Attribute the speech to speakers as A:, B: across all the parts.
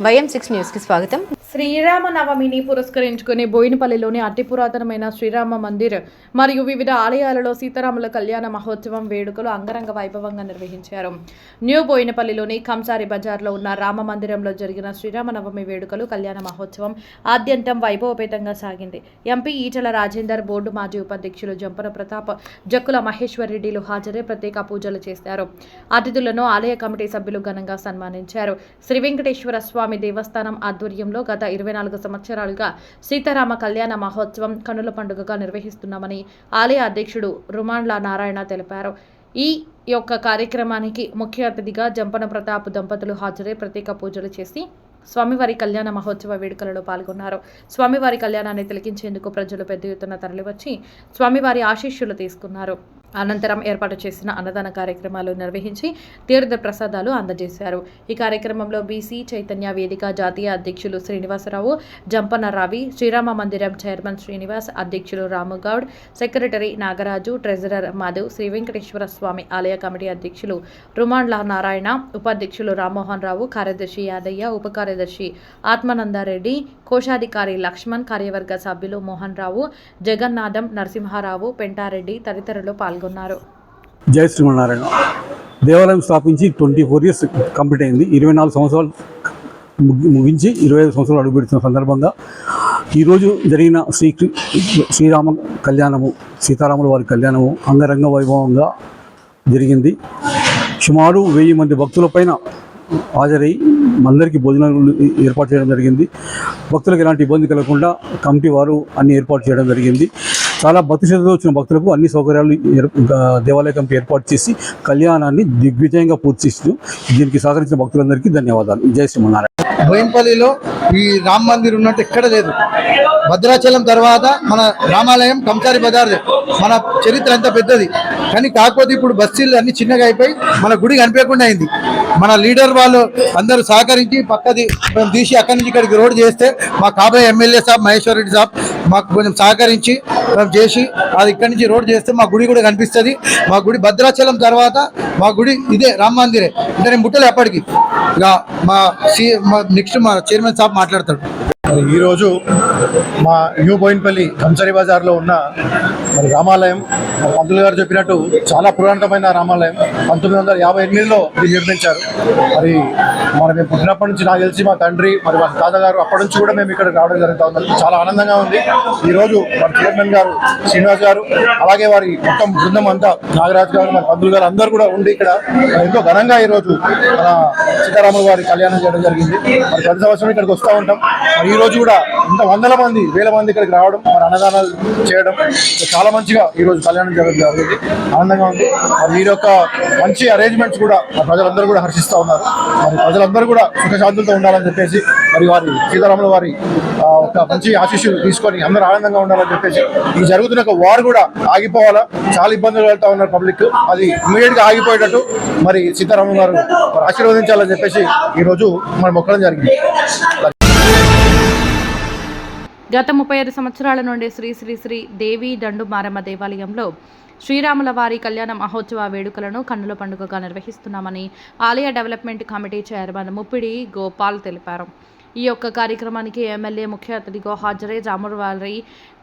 A: YM6 న్యూస్కి స్వాగతం.
B: శ్రీరామ నవమిని పురస్కరించుకుని బోయినపల్లిలోని అతి పురాతనమైన శ్రీరామ మందిర్ మరియు వివిధ ఆలయాలలో సీతారాముల కళ్యాణ మహోత్సవం వేడుకలు అంగరంగ వైభవంగా నిర్వహించారు. న్యూ బోయినపల్లిలోని కంసారి బజార్లో ఉన్న రామ మందిరంలో జరిగిన శ్రీరామ నవమి వేడుకలు కళ్యాణ మహోత్సవం ఆద్యంతం వైభవపేతంగా సాగింది. ఎంపీ ఈటల రాజేందర్, బోర్డు మాజీ ఉపాధ్యక్షులు జంపన ప్రతాప్, జక్కుల మహేశ్వర్ రెడ్డిలు హాజరై ప్రత్యేక పూజలు చేశారు. అతిథులను ఆలయ కమిటీ సభ్యులు ఘనంగా సన్మానించారు. శ్రీ వెంకటేశ్వర స్వామి దేవస్థానం ఆధ్వర్యంలో గత 24 సంవత్సరాలుగా సీతారామ కళ్యాణ మహోత్సవం కన్నుల పండుగగా నిర్వహిస్తున్నామని ఆలయ అధ్యక్షుడు రుమాండ్ల నారాయణ తెలిపారు. ఈ యొక్క కార్యక్రమానికి ముఖ్య అతిథిగా జంపన ప్రతాప్ దంపతులు హాజరై ప్రత్యేక పూజలు చేసి స్వామివారి కళ్యాణ మహోత్సవ వేడుకలలో పాల్గొన్నారు. స్వామివారి కళ్యాణాన్ని తిలకించేందుకు ప్రజలు పెద్ద ఎత్తున తరలివచ్చి స్వామివారి ఆశీస్సులు తీసుకున్నారు. అనంతరం ఏర్పాటు చేసిన అన్నదాన కార్యక్రమాలు నిర్వహించి తీర్థ ప్రసాదాలు అందజేశారు. ఈ కార్యక్రమంలో బీసీ చైతన్య వేదిక జాతీయ అధ్యక్షులు శ్రీనివాసరావు, జంపన రవి, శ్రీరామ మందిరం చైర్మన్ శ్రీనివాస్, అధ్యక్షులు రాముగౌడ్, సెక్రటరీ నాగరాజు, ట్రెజరర్ మధు, శ్రీ వెంకటేశ్వర స్వామి ఆలయ కమిటీ అధ్యక్షులు రుమాండ్ల నారాయణ, ఉపాధ్యక్షులు రామ్మోహన్ రావు, కార్యదర్శి యాదయ్య, ఉప కార్యదర్శి ఆత్మానందారెడ్డి, కోశాధికారి లక్ష్మణ్, కార్యవర్గ సభ్యులు మోహన్ రావు, జగన్నాథం, నరసింహారావు, పెంటారెడ్డి తదితరులు పాల్గొన్నారు.
C: జై శ్రీమన్నారాయణ. దేవాలయం స్థాపించి 24 years కంప్లీట్ అయింది. 24 సంవత్సరాలు ముగించి 25 సంవత్సరాలు అడుగుపెడుతున్న సందర్భంగా ఈరోజు జరిగిన శ్రీరామ కళ్యాణము, సీతారాముల వారి కళ్యాణము అంగరంగ వైభవంగా జరిగింది. సుమారు 1000 మంది భక్తుల పైన హాజరై అందరికీ భోజనాలు ఏర్పాటు చేయడం జరిగింది. భక్తులకు ఎలాంటి ఇబ్బంది కలగకుండా కమిటీ వారు అన్ని ఏర్పాటు చేయడం జరిగింది. చాలా భక్తి శ్రద్ధతో వచ్చిన భక్తులకు అన్ని సౌకర్యాలు దేవాలయ కమిటీ ఏర్పాటు చేసి కళ్యాణాన్ని దిగ్విజయంగా పూర్తి చేస్తూ దీనికి సహకరించిన భక్తులందరికీ ధన్యవాదాలు. జై శ్రీమన్నారాయణ.
D: బోయినపల్లిలో ఈ రామ మందిర్ ఉన్నట్టు ఎక్కడ లేదు. భద్రాచలం తర్వాత మన రామాలయం కంసారి బజార్. మన చరిత్ర ఎంత పెద్దది, కానీ కాకపోతే ఇప్పుడు బస్తీలు అన్ని చిన్నగా అయిపోయి మన గుడి కనిపించకుండా అయింది. మన లీడర్ వాళ్ళు అందరూ సహకరించి పక్కది మేము తీసి అక్కడి నుంచి ఇక్కడికి రోడ్ చేస్తే మా కాబోయే ఎమ్మెల్యే సాబ్ మహేశ్వర్ రెడ్డి సాబ్ మాకు కొంచెం సహకరించి మేము చేసి అది ఇక్కడి నుంచి రోడ్ చేస్తే మా గుడి కూడా కనిపిస్తుంది. మా గుడి భద్రాచలం తర్వాత మా గుడి ఇదే రామ మందిరే. అంటే నేను ముట్టలే ఎప్పటికీ. ఇక మా నెక్స్ట్ మా చైర్మన్ సాబ్ మాట్లాడతాడు.
E: ఈరోజు మా న్యూ బోయినపల్లి కంసారి బజార్లో ఉన్న మరి రామాలయం, పంతులు గారు చెప్పినట్టు చాలా పురాతనమైన రామాలయం. 1958లో ఇది నిర్మించారు. మరి మేము పుట్టినప్పటి నుంచి నాకు తెలిసి మా తండ్రి మరి మా తాతగారు అప్పటి నుంచి కూడా మేము ఇక్కడ రావడం జరుగుతూ ఉంది. చాలా ఆనందంగా ఉంది. ఈరోజు మరి చైర్మన్ గారు శ్రీనివాస్ గారు, అలాగే వారి మొత్తం బృందం అంతా, నాగరాజు గారు, మరి పంతులు గారు అందరూ కూడా ఉండి ఇక్కడ ఎంతో ఘనంగా ఈరోజు మన సీతారాముల వారి కళ్యాణం చేయడం జరిగింది. మరి ప్రతి సంవత్సరం ఇక్కడికి వస్తూ ఉంటాం. మరి ఈ రోజు కూడా ఇంత వందల మంది, వేల మంది ఇక్కడికి రావడం, మరి అన్నదానాలు చేయడం చాలా మంచిగా ఈరోజు కళ్యాణం జరగడం జరిగింది. ఆనందంగా ఉంది. మరి వీరి యొక్క మంచి అరేంజ్మెంట్స్ కూడా ప్రజలందరూ కూడా హర్షిస్తూ ఉన్నారు. మరి ప్రజలందరూ కూడా సుఖశాంతులతో ఉండాలని చెప్పేసి, మరి వారి సీతారాముల వారి ఒక మంచి ఆశీస్సులు తీసుకొని అందరూ ఆనందంగా ఉండాలని చెప్పేసి, ఈ జరుగుతున్న ఒక వార్ కూడా ఆగిపోవాలా. చాలా ఇబ్బందులు వెళ్తా ఉన్నారు పబ్లిక్. అది ఇమీడియట్ గా ఆగిపోయేటట్టు మరి సీతారాముల గారు ఆశీర్వదించాలని చెప్పేసి ఈరోజు మరి మొక్కడం జరిగింది.
B: గత 35 సంవత్సరాల నుండి శ్రీ శ్రీ శ్రీ దేవి దండు మారమ్మ దేవాలయంలో శ్రీరాముల వారి కళ్యాణ మహోత్సవ వేడుకలను కన్నుల పండుగగా నిర్వహిస్తున్నామని ఆలయ development committee chairman Muppidi Gopal తెలిపారు. ఈ యొక్క కార్యక్రమానికి ఎమ్మెల్యే ముఖ్య అతిథిగా హాజరై రాముల వారి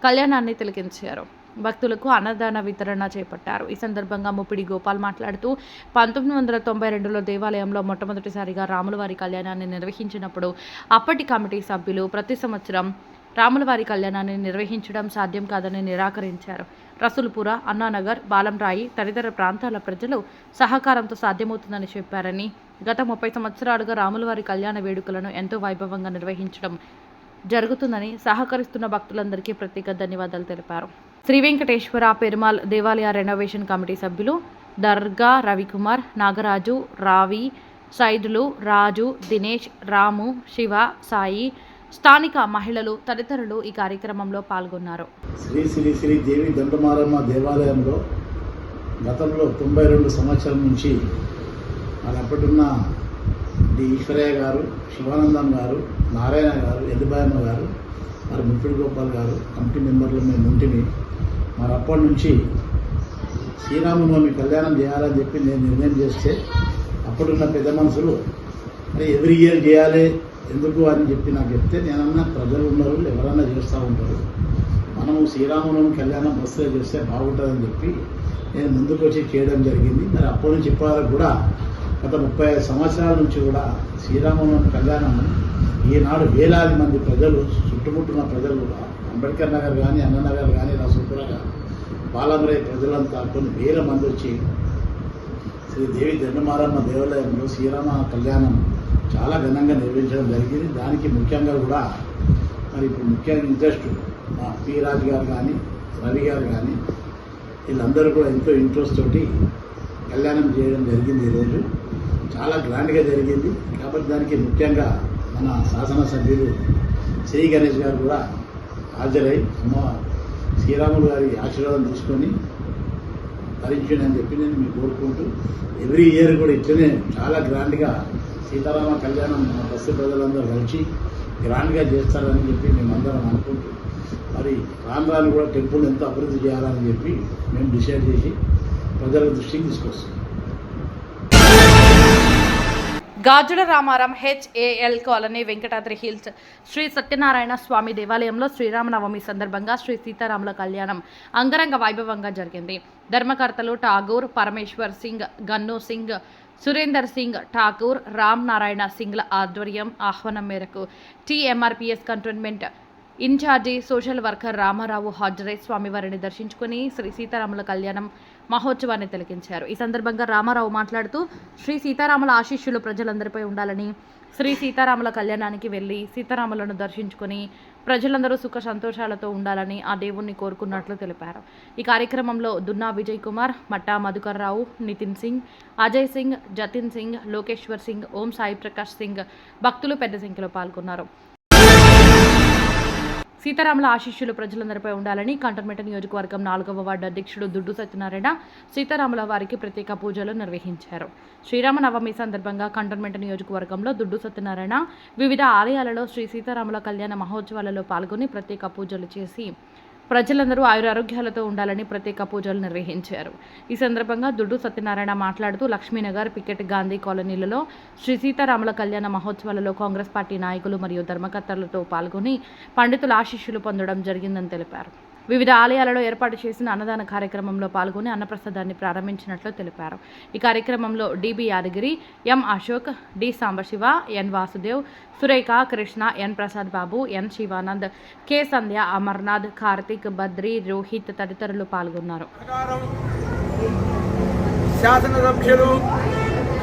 B: కళ్యాణాన్ని తిలకించారు. భక్తులకు అన్నదాన వితరణ చేపట్టారు. ఈ సందర్భంగా ముప్పిడి గోపాల్ మాట్లాడుతూ 1992లో దేవాలయంలో మొట్టమొదటిసారిగా రాముల వారి కళ్యాణాన్ని నిర్వహించినప్పుడు అప్పటి కమిటీ సభ్యులు ప్రతి సంవత్సరం రాముల వారి కళ్యాణాన్ని నిర్వహించడం సాధ్యం కాదని నిరాకరించారు. రసూల్పుర, అన్నానగర్, బాలంరాయి తదితర ప్రాంతాల ప్రజలు సహకారంతో సాధ్యమవుతుందని చెప్పారని, గత 30 సంవత్సరాలుగా రాముల వారి కళ్యాణ వేడుకలను ఎంతో వైభవంగా నిర్వహించడం జరుగుతుందని సహకరిస్తున్న భక్తులందరికీ ప్రత్యేక ధన్యవాదాలు తెలిపారు. శ్రీ వెంకటేశ్వర పెరుమాల్ దేవాలయ రెనోవేషన్ కమిటీ సభ్యులు దర్గా రవికుమార్, నాగరాజు, రావి, సైదులు, రాజు, దినేష్, రాము, శివ, సాయి, స్థానిక మహిళలు తదితరులు ఈ కార్యక్రమంలో పాల్గొన్నారు.
F: శ్రీ శ్రీ శ్రీ దేవి దండమారమ్మ దేవాలయంలో గతంలో 92 సంవత్సరాల నుంచి మరి అప్పటిన్న డి ఈశ్వరయ్య గారు, శివానందం గారు, నారాయణ గారు, ఎల్లిబాయమ్మ గారు, మరి ముప్పిడి గోపాల్ గారు కమిటీ మెంబర్లు మేము ఉంటిని. మరి అప్పటి నుంచి శ్రీరామనవమి కళ్యాణం చేయాలని చెప్పి నేను నిర్ణయం చేస్తే అప్పుడున్న పెద్ద మనుషులు మరి ఎవ్రీ ఇయర్ చేయాలి, ఎందుకు అని చెప్పి నాకు చెప్తే నేనన్నా ప్రజలు ఉన్నారు, ఎవరన్నా చేస్తూ ఉంటారు, మనము శ్రీరామనవమి కళ్యాణం బస్సులో చేస్తే బాగుంటుందని చెప్పి నేను ముందుకు వచ్చి చేయడం జరిగింది. మరి అప్పటి నుంచి ఇప్పటివరకు కూడా గత 35 సంవత్సరాల నుంచి కూడా శ్రీరామనవమి కళ్యాణం ఈనాడు వేలాది మంది ప్రజలు, చుట్టుముట్టున్న ప్రజలు కూడా, అంబేద్కర్ నగర్ కానీ, అన్ననగర్ కానీ, రాసుపుర కానీ, బాలమరై ప్రజలంతా కొన్ని వేల మంది వచ్చి శ్రీ దేవి దండమారమ్మ దేవాలయంలో శ్రీరామ కళ్యాణం చాలా ఘనంగా నిర్వహించడం జరిగింది. దానికి ముఖ్యంగా కూడా మరి ఇప్పుడు ముఖ్యంగా ఇంట్రెస్ట్ మా పి రాజు గారు కానీ, రవి గారు కానీ, వీళ్ళందరూ కూడా ఎంతో ఇంట్రెస్ట్ తోటి కళ్యాణం చేయడం జరిగింది. ఈరోజు చాలా గ్రాండ్గా జరిగింది. కాబట్టి దానికి ముఖ్యంగా మన శాసనసభ్యులు శ్రీ గణేష్ గారు కూడా హాజరై శ్రీరాములు గారి ఆశీర్వాదం తీసుకొని భరించండి అని చెప్పి నేను మీకు కోరుకుంటూ, ఎవ్రీ ఇయర్ కూడా ఇట్లనే చాలా గ్రాండ్గా సీతారామ కళ్యాణం మన బస్సు ప్రజలందరూ కలిసి గ్రాండ్గా చేస్తారని చెప్పి మేమందరం అనుకుంటూ, మరి రాను కూడా టెంపుల్ ఎంతో అభివృద్ధి చేయాలని చెప్పి మేము డిసైడ్ చేసి ప్రజల దృష్టికి తీసుకొస్తాం.
B: Gajula Ramaram HAL colony Venkatadri hills Sri Satyanarayana Swamy దేవాలయంలో శ్రీరామనవమి సందర్భంగా శ్రీ సీతారాముల కళ్యాణం అంగరంగ వైభవంగా జరిగింది. ధర్మకర్తలు ఠాగూర్ పరమేశ్వర్ సింగ్, గన్ను సింగ్, సురేందర్ సింగ్ ఠాకూర్, రామ్ నారాయణ సింగ్ల ఆధ్వర్యం ఆహ్వానం మేరకు TMRPS cantonment incharge social worker Ramarao హాజరై స్వామివారిని దర్శించుకుని శ్రీ సీతారాముల కళ్యాణం మహోత్సవాన్ని తిలకించారు. ఈ సందర్భంగా రామారావు మాట్లాడుతూ శ్రీ సీతారాముల ఆశీస్సులు ప్రజలందరిపై ఉండాలని, శ్రీ సీతారాముల కళ్యాణానికి వెళ్లి సీతారాములను దర్శించుకుని ప్రజలందరూ సుఖ సంతోషాలతో ఉండాలని ఆ దేవుణ్ణి కోరుకున్నట్లు తెలిపారు. ఈ కార్యక్రమంలో దున్నా విజయ్ కుమార్, మట్టా మధుకర్ రావు, నితిన్ సింగ్, అజయ్ సింగ్, జతిన్ సింగ్, లోకేశ్వర్ సింగ్, ఓం సాయి ప్రకాష్ సింగ్ భక్తులు పెద్ద సంఖ్యలో పాల్గొన్నారు. సీతారాముల ఆశీస్సులు ప్రజలందరిపై ఉండాలని కంటోన్మెంట్ నియోజకవర్గం 4వ వార్డు అధ్యక్షుడు దుడ్డు సత్యనారాయణ సీతారాముల వారికి ప్రత్యేక పూజలు నిర్వహించారు. శ్రీరామనవమి సందర్భంగా కంటోన్మెంట్ నియోజకవర్గంలో దుడ్డు సత్యనారాయణ వివిధ ఆలయాలలో శ్రీ సీతారాముల కళ్యాణ మహోత్సవాలలో పాల్గొని ప్రత్యేక పూజలు చేసి ప్రజలందరూ ఆయురారోగ్యాలతో ఉండాలని ప్రత్యేక పూజలు నిర్వహించారు. ఈ సందర్భంగా దుడ్డు సత్యనారాయణ మాట్లాడుతూ లక్ష్మీనగర్, పికెట్, గాంధీ కాలనీలలో శ్రీ సీతారాముల కళ్యాణ మహోత్సవాలలో కాంగ్రెస్ పార్టీ నాయకులు మరియు ధర్మకర్తలతో పాల్గొని పండితుల ఆశీస్సులు పొందడం జరిగిందని తెలిపారు. వివిధ ఆలయాలలో ఏర్పాటు చేసిన అన్నదాన కార్యక్రమంలో పాల్గొని అన్నప్రసాదాన్ని ప్రారంభించినట్లు తెలిపారు. ఈ కార్యక్రమంలో DB Yadagiri, M Ashok, D Sambasiva, N Vasudev, Surekha, Krishna, N Prasad Babu, N Shivanand, K సంధ్య, అమర్నాథ్, కార్తిక్, బద్రి, రోహిత్ తదితరులు పాల్గొన్నారు.
A: శాసనసభ్యులు,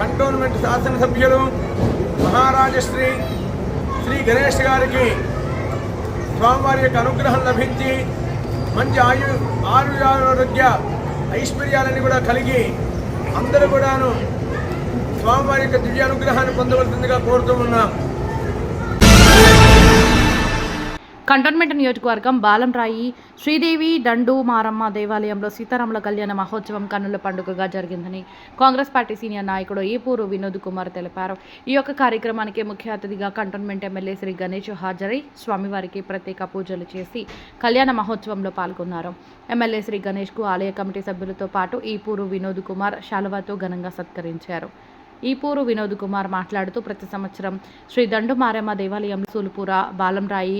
A: కంటోన్మెంట్ శాసనసభ్యులు మహారాజశ్రీ శ్రీ గణేష్ గారికి స్వామివారి యొక్క అనుగ్రహం లభించి మంచి ఆరోగ్య ఐశ్వర్యాలని కూడా కలిగి అందరూ కూడాను స్వామివారి యొక్క దివ్య అనుగ్రహాన్ని పొందవలసిందిగా కోరుతూ ఉన్నాం.
B: కంటోన్మెంట్ నియోజకవర్గం బాలంరాయి శ్రీదేవి దండు మారమ్మ దేవాలయంలో సీతారాముల కళ్యాణ మహోత్సవం కన్నుల పండుగగా జరిగిందని కాంగ్రెస్ పార్టీ సీనియర్ నాయకుడు ఈపూరు వినోద్ కుమార్ తెలిపారు. ఈ యొక్క కార్యక్రమానికి ముఖ్య అతిథిగా కంటోన్మెంట్ ఎమ్మెల్యే శ్రీ గణేష్ హాజరై స్వామివారికి ప్రత్యేక పూజలు చేసి కళ్యాణ మహోత్సవంలో పాల్గొన్నారు. ఎమ్మెల్యే శ్రీ గణేష్కు ఆలయ కమిటీ సభ్యులతో పాటు ఈపూరు వినోద్ కుమార్ శాలువాతో ఘనంగా సత్కరించారు. ఈపూరు వినోద్ కుమార్ మాట్లాడుతూ ప్రతి సంవత్సరం శ్రీ దండు మారమ్మ దేవాలయం సూలుపుర, బాలంరాయి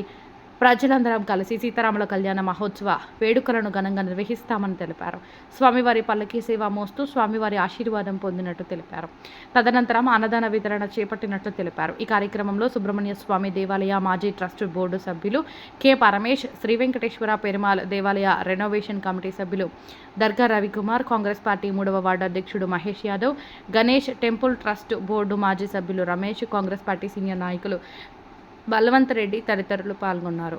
B: ప్రజలందరం కలిసి సీతారాముల కళ్యాణ మహోత్సవ వేడుకలను ఘనంగా నిర్వహిస్తామని తెలిపారు. స్వామివారి పల్లకీ సేవ మోస్తూ స్వామివారి ఆశీర్వాదం పొందినట్టు తెలిపారు. తదనంతరం అన్నదాన వితరణ చేపట్టినట్లు తెలిపారు. ఈ కార్యక్రమంలో సుబ్రహ్మణ్య స్వామి దేవాలయ మాజీ ట్రస్ట్ బోర్డు సభ్యులు K పరమేష్, శ్రీ వెంకటేశ్వర పెరుమాల్ దేవాలయ రెనోవేషన్ కమిటీ సభ్యులు దర్గా రవికుమార్, కాంగ్రెస్ పార్టీ 3వ వార్డు అధ్యక్షుడు Mahesh Yadav, Ganesh, temple trust board మాజీ సభ్యులు రమేష్, కాంగ్రెస్ పార్టీ సీనియర్ నాయకులు బలవంత్ రెడ్డి తదితరులు పాల్గొన్నారు.